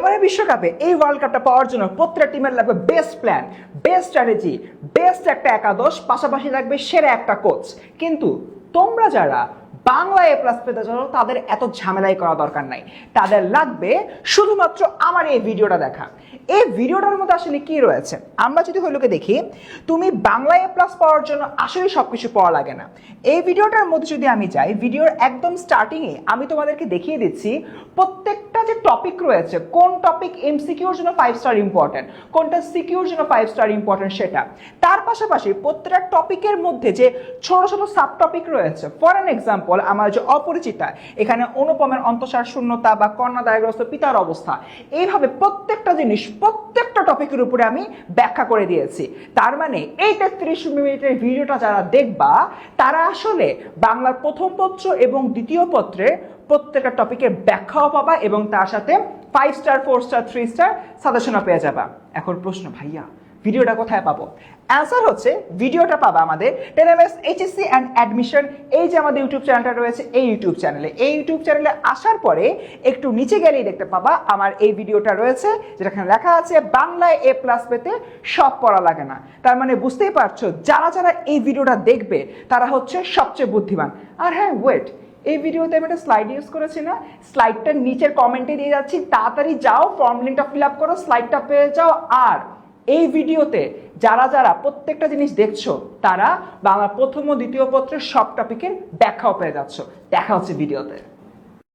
এবারে বিশ্বকাপে এই ওয়ার্ল্ড কাপটা পাওয়ার জন্য প্রত্যেকটা টিমের লাগবে best plan, best strategy, best একটা একাদশ, পাশাপাশি লাগবে সেরা একটা কোচ। কিন্তু তোমরা যারা বাংলা এ প্লাস পেতে চাও তাদের এত ঝামেলাই করা দরকার নাই, তাদের লাগবে শুধুমাত্র আমার এই ভিডিওটা দেখা। এই ভিডিওটার মধ্যে আসলে কি রয়েছে আমরা যদি হইলোকে দেখি, তুমি বাংলা এ প্লাস পাওয়ার জন্য আসলে সবকিছু পাওয়া লাগে না। এই ভিডিওটার মধ্যে যদি আমি যাই, ভিডিওর একদম স্টার্টিংয়ে আমি তোমাদেরকে দেখিয়ে দিচ্ছি প্রত্যেকটা যে টপিক রয়েছে, কোন টপিক এমসিকিউর জন্য 5 স্টার ইম্পর্টেন্ট, কোনটা সিকিউর জন্য 5 স্টার ইম্পর্টেন্ট সেটা। তার পাশাপাশি প্রত্যেকটা টপিকের মধ্যে যে ছোট ছোট সাব টপিক রয়েছে, ফর অ্যান এক্সাম্পল আমার যে অপরিচিতা, এখানে অনুপমের অন্তঃসার শূন্যতা বা কন্যা দায়গ্রস্ত পিতার অবস্থা, এইভাবে প্রত্যেকটা জিনিস প্রত্যেকটা টপিকের উপরে আমি ব্যাখ্যা করে দিয়েছি। তার মানে এই 33 মিনিটের ভিডিওটা যারা দেখবা তারা আসলে বাংলার প্রথম পত্র এবং দ্বিতীয় পত্রে প্রত্যেকটা টপিকের ব্যাখ্যাও পাবা এবং তার সাথে 5 স্টার 4 স্টার 3 স্টার সাজেশনও পেয়ে যাবা। এখন প্রশ্ন, ভাইয়া ভিডিওটা কোথায় পাবো? অ্যান্সার হচ্ছে ভিডিওটা পাবা আমাদের 10ms HSC অ্যান্ড অ্যাডমিশন, এই যে আমাদের ইউটিউব চ্যানেলটা রয়েছে এই ইউটিউব চ্যানেলে আসার পরে একটু নিচে গেলেই দেখতে পাবা আমার এই ভিডিওটা রয়েছে, যেখানে লেখা আছে বাংলায় এ প্লাস পেতে সব পড়া লাগে না। তার মানে বুঝতেই পারছো যারা যারা এই ভিডিওটা দেখবে তারা হচ্ছে সবচেয়ে বুদ্ধিমান। আর হ্যাঁ ওয়েট, এই ভিডিওতে আমি একটা স্লাইড ইউজ করেছি না, স্লাইডটার নিচের কমেন্টে দিয়ে যাচ্ছি, তাড়াতাড়ি যাও ফর্ম লিঙ্কটা ফিল আপ করো, স্লাইডটা পেয়ে যাও। আর এই ভিডিওতে যারা যারা প্রত্যেকটা জিনিস দেখছো তারা বাংলা প্রথম ও দ্বিতীয় পত্রের সব টপিকের ব্যাখ্যাও পেয়ে যাচ্ছ। দেখা হচ্ছে ভিডিওতে।